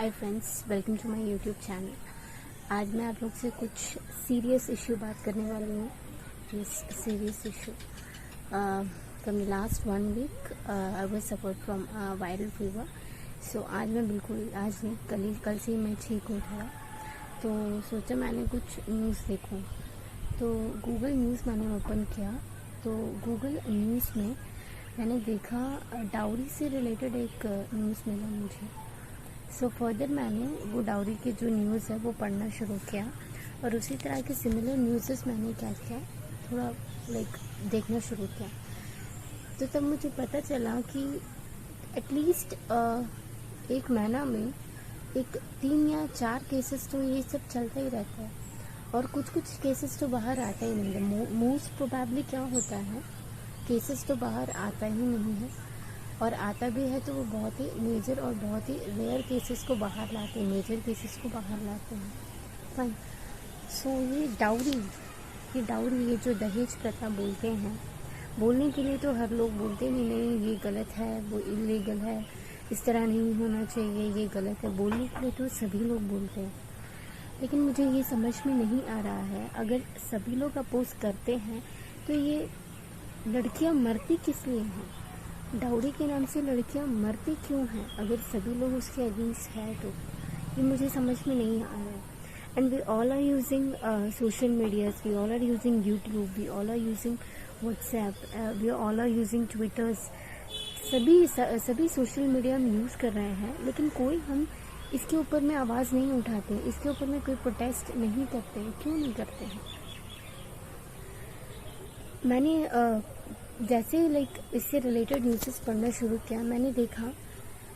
Hi friends, welcome to my YouTube channel. आज मैं आप लोग से कुछ सीरियस इशू बात करने वाली हूँ। This serious issue from the last 1 week I was suffered from viral fever. So आज मैं बिल्कुल आज नहीं कल से ही मैं ठीक हूँ थोड़ा। तो सोचा मैंने कुछ न्यूज़ देखूँ, तो गूगल न्यूज़ मैंने ओपन किया। तो गूगल न्यूज़ में मैंने देखा डाउरी से रिलेटेड एक न्यूज़ मिला मुझे। सो फर्दर मैंने वो डाउरी के जो न्यूज़ है वो पढ़ना शुरू किया, और उसी तरह के सिमिलर न्यूज़ेस मैंने क्या किया, थोड़ा देखना शुरू किया। तो तब मुझे पता चला कि एटलीस्ट एक महीना में 3 या 4 केसेस तो ये सब चलता ही रहता है, और कुछ केसेस तो बाहर आता ही नहीं है। मोस्ट प्रोबेबली क्या होता है, केसेस तो बाहर आता ही नहीं है, और आता भी है तो वो बहुत ही मेजर और बहुत ही रेयर केसेस को बाहर लाते हैं, मेजर केसेस को बाहर लाते हैं। फाइन। सो ये डाउरी ये जो दहेज प्रथा बोलते हैं, बोलने के लिए तो हर लोग बोलते नहीं ये गलत है, वो इलीगल है, इस तरह नहीं होना चाहिए, ये गलत है। बोलने के लिए तो सभी लोग बोलते हैं, लेकिन मुझे ये समझ में नहीं आ रहा है, अगर सभी लोग अपोज करते हैं तो ये लड़कियां मरती किस लिए हैं? डाउरी के नाम से लड़कियां मरती क्यों हैं? अगर सभी लोग उसके अगेंस्ट है तो ये मुझे समझ में नहीं आ रहा है। And we all are using social medias, we all are using YouTube, we all are using WhatsApp, we all are using twitters. सभी सोशल मीडिया हम यूज़ कर रहे हैं, लेकिन कोई हम इसके ऊपर में आवाज़ नहीं उठाते, इसके ऊपर में कोई प्रोटेस्ट नहीं करते। क्यों नहीं करते हैं? मैंने जैसे इससे रिलेटेड न्यूज़ेस पढ़ना शुरू किया, मैंने देखा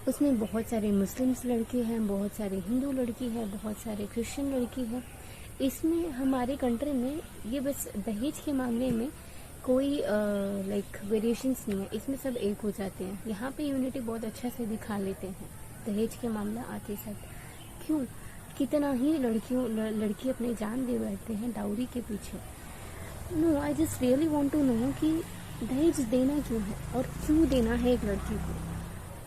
उसमें बहुत सारे मुस्लिम्स लड़के हैं, बहुत सारे हिंदू लड़की है, बहुत सारे क्रिश्चियन लड़की है। इसमें हमारे कंट्री में ये बस दहेज के मामले में कोई वेरिएशंस नहीं है, इसमें सब एक हो जाते हैं। यहाँ पे यूनिटी बहुत अच्छा से दिखा लेते हैं दहेज के मामला आते सब। क्यों? कितना ही लड़की अपनी जान दे बैठते हैं डाउरी के पीछे। No, I just really want to know कि दहेज देना क्यों है, और क्यों देना है एक लड़की को?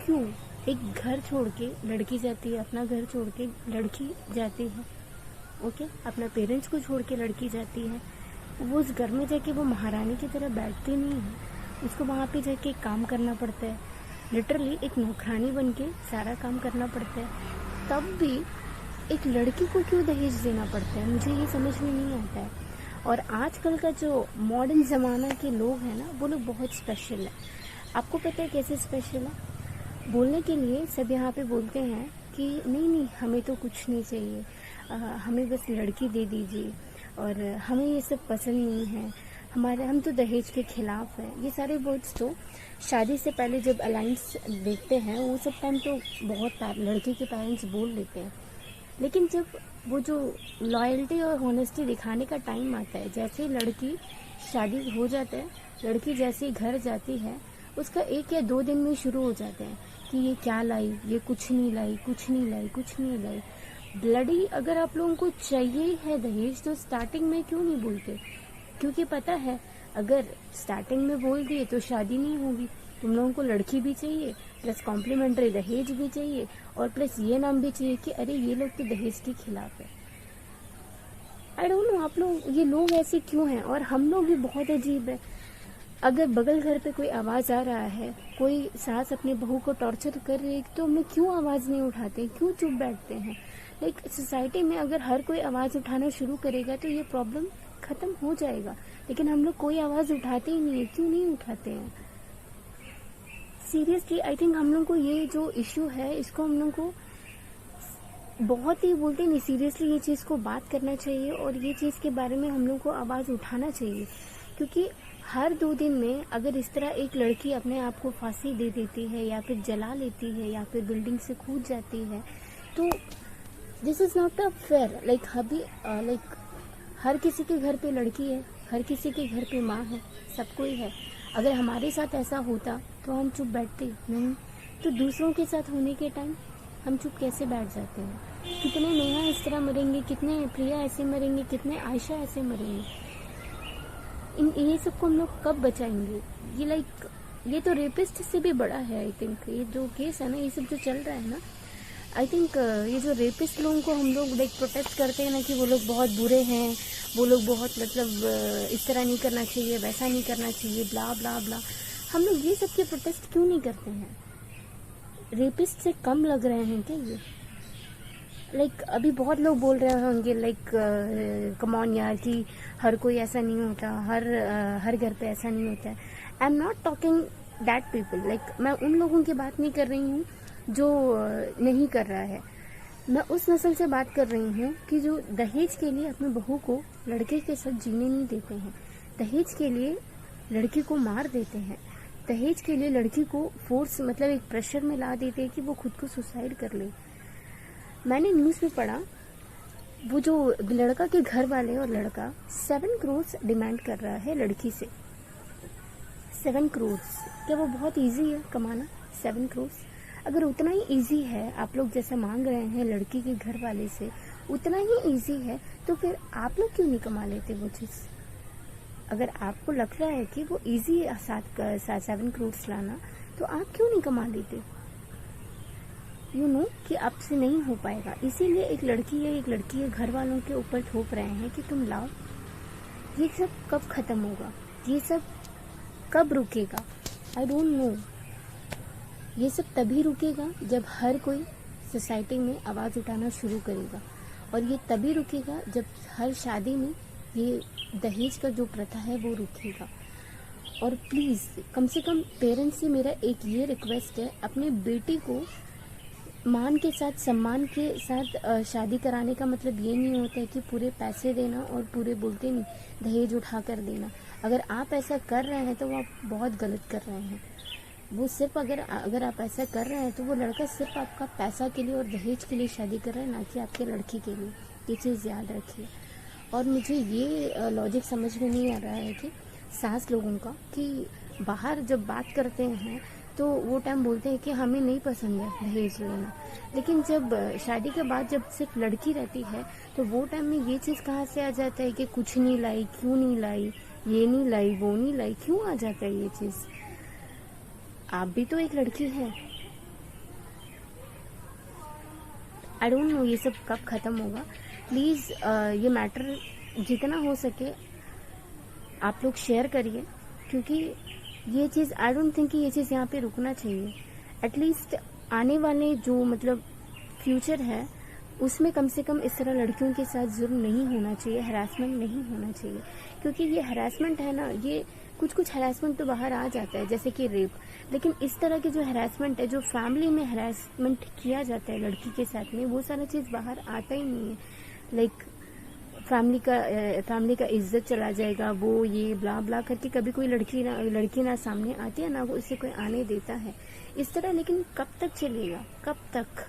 क्यों? एक घर छोड़ के लड़की जाती है, अपना घर छोड़ के लड़की जाती है, ओके, अपना पेरेंट्स को छोड़ के लड़की जाती है। वो उस घर में जाके वो महारानी की तरह बैठती नहीं है, उसको वहाँ पे जाके काम करना पड़ता है, लिटरली एक नौकरानी बन के सारा काम करना पड़ता है। तब भी एक लड़की को क्यों दहेज देना पड़ता है? मुझे ये समझ में नहीं आता है। और आजकल का जो मॉडर्न ज़माना के लोग हैं ना, वो लोग बहुत स्पेशल है। आपको पता है कैसे स्पेशल है? बोलने के लिए सब यहाँ पे बोलते हैं कि नहीं हमें तो कुछ नहीं चाहिए, हमें बस लड़की दे दीजिए, और हमें ये सब पसंद नहीं है, हम तो दहेज के खिलाफ है। ये सारे वर्ड्स तो शादी से पहले जब अलायंस देखते हैं वो सब टाइम तो बहुत लड़के के पेरेंट्स बोल लेते हैं, लेकिन जब वो जो लॉयल्टी और होनेस्टी दिखाने का टाइम आता है, जैसे लड़की शादी हो जाता है, लड़की जैसे घर जाती है, उसका 1 या 2 दिन में शुरू हो जाते हैं कि ये क्या लाई, ये कुछ नहीं लाई। ब्लडी अगर आप लोगों को चाहिए है दहेज, तो स्टार्टिंग में क्यों नहीं बोलते? क्योंकि पता है अगर स्टार्टिंग में बोल दिए तो शादी नहीं होगी। तुम लोगों को लड़की भी चाहिए, प्लस कॉम्प्लीमेंट्री दहेज भी चाहिए, और प्लस ये नाम भी चाहिए कि अरे ये लोग तो दहेज के खिलाफ है। आई डोंट नो आप लोग, ये लोग ऐसे क्यों हैं? और हम लोग भी बहुत अजीब है। अगर बगल घर पे कोई आवाज आ रहा है, कोई सास अपने बहू को टॉर्चर कर रही है, तो हम लोग क्यों आवाज नहीं उठाते, क्यों चुप बैठते हैं? सोसाइटी में अगर हर कोई आवाज उठाना शुरू करेगा तो ये प्रॉब्लम खत्म हो जाएगा, लेकिन हम लोग कोई आवाज उठाते ही नहीं है। क्यों नहीं उठाते हैं? सीरियसली आई थिंक हम लोग को ये जो इश्यू है, इसको हम लोग को बहुत ही बोलते नहीं, सीरियसली ये चीज़ को बात करना चाहिए, और ये चीज़ के बारे में हम लोग को आवाज़ उठाना चाहिए। क्योंकि हर 2 दिन में अगर इस तरह एक लड़की अपने आप को फांसी दे देती है, या फिर जला लेती है, या फिर बिल्डिंग से कूद जाती है, तो this is not a fair. हर किसी के घर पे लड़की है, हर किसी के घर पे माँ है, सब कोई है। अगर हमारे साथ ऐसा होता तो हम चुप बैठते नहीं, तो दूसरों के साथ होने के टाइम हम चुप कैसे बैठ जाते हैं? कितने नेहा इस तरह मरेंगे, कितने प्रिया ऐसे मरेंगे, कितने आयशा ऐसे मरेंगे। ये सबको हम लोग कब बचाएंगे? ये तो रेपिस्ट से भी बड़ा है। आई थिंक ये जो केस है ना, ये सब जो चल रहा है ना, आई थिंक ये जो रेपिस्ट लोगों को हम लोग लाइक प्रोटेस्ट करते हैं ना कि वो लोग बहुत बुरे हैं, वो लोग बहुत मतलब इस तरह नहीं करना चाहिए, वैसा नहीं करना चाहिए, ब्ला ब्ला ब्ला, हम लोग ये सब के प्रोटेस्ट क्यों नहीं करते हैं? रेपिस्ट से कम लग रहे हैं क्या ये? लाइक अभी बहुत लोग बोल रहे होंगे लाइक कम ऑन यार कि हर कोई ऐसा नहीं होता, हर घर पे ऐसा नहीं होता है। I am not talking that people, like मैं उन लोगों की बात नहीं कर रही हूँ जो नहीं कर रहा है। मैं उस नस्ल से बात कर रही हूँ कि जो दहेज के लिए अपनी बहू को लड़के के साथ जीने नहीं देते हैं, दहेज के लिए लड़की को मार देते हैं, दहेज के लिए लड़की को फोर्स मतलब एक प्रेशर में ला देते हैं कि वो खुद को सुसाइड कर ले। मैंने न्यूज़ में पढ़ा वो जो लड़का के घर वाले और लड़का 7 करोड़ डिमांड कर रहा है लड़की से। 7 करोड़, क्या वो बहुत इजी है कमाना? 7 करोड़ अगर उतना ही इजी है, आप लोग जैसा मांग रहे हैं लड़की के घर वाले से, उतना ही इजी है, तो फिर आप लोग क्यों नहीं कमा लेते वो चीज़? अगर आपको लग रहा है कि वो इजी है 7 करोड़ लाना, तो आप क्यों नहीं कमा लेते? यू नो कि आपसे नहीं हो पाएगा, इसीलिए एक लड़की है घर वालों के ऊपर थोप रहे हैं कि तुम लाओ। ये सब कब खत्म होगा? ये सब कब रुकेगा? I don't know. ये सब तभी रुकेगा जब हर कोई सोसाइटी में आवाज़ उठाना शुरू करेगा, और ये तभी रुकेगा जब हर शादी में ये दहेज का जो प्रथा है वो रुकेगा। और प्लीज़ कम से कम पेरेंट्स से मेरा एक ये रिक्वेस्ट है, अपने बेटी को मान के साथ सम्मान के साथ शादी कराने का मतलब ये नहीं होता है कि पूरे पैसे देना और पूरे बोलते नहीं दहेज उठा कर देना। अगर आप ऐसा कर रहे हैं तो वो आप बहुत गलत कर रहे हैं। वो सिर्फ अगर आप ऐसा कर रहे हैं तो वो लड़का सिर्फ आपका पैसा के लिए और दहेज के लिए शादी कर रहा है, ना कि आपके लड़की के लिए। ये चीज़ याद रखिए। और मुझे ये लॉजिक समझ में नहीं आ रहा है कि सास लोगों का, कि बाहर जब बात करते हैं तो वो टाइम बोलते हैं कि हमें नहीं पसंद है दहेज लेना, लेकिन जब शादी के बाद जब सिर्फ लड़की रहती है तो वो टाइम में ये चीज़ कहाँ से आ जाता है कि कुछ नहीं लाई, क्यों नहीं लाई, ये नहीं लाई, वो नहीं लाई, क्यों आ जाता है ये चीज़? आप भी तो एक लड़की है। आई डोंट नो ये सब कब ख़त्म होगा। प्लीज़ ये मैटर जितना हो सके आप लोग शेयर करिए, क्योंकि ये चीज़ आई डोंट थिंक कि ये चीज़ यहाँ पे रुकना चाहिए। एटलीस्ट आने वाले जो मतलब फ्यूचर है उसमें कम से कम इस तरह लड़कियों के साथ जुर्म नहीं होना चाहिए, हरासमेंट नहीं होना चाहिए। क्योंकि ये हरासमेंट है ना, ये कुछ हरासमेंट तो बाहर आ जाता है जैसे कि रेप, लेकिन इस तरह के जो हरासमेंट है, जो फैमिली में हरासमेंट किया जाता है लड़की के साथ में, वो सारा चीज़ बाहर आता ही नहीं है। लाइक फैमिली का इज्जत चला जाएगा, वो ये ब्ला ब्ला करके कभी कोई लड़की ना सामने आती है, ना वो इससे कोई आने देता है इस तरह। लेकिन कब तक चलेगा? कब तक?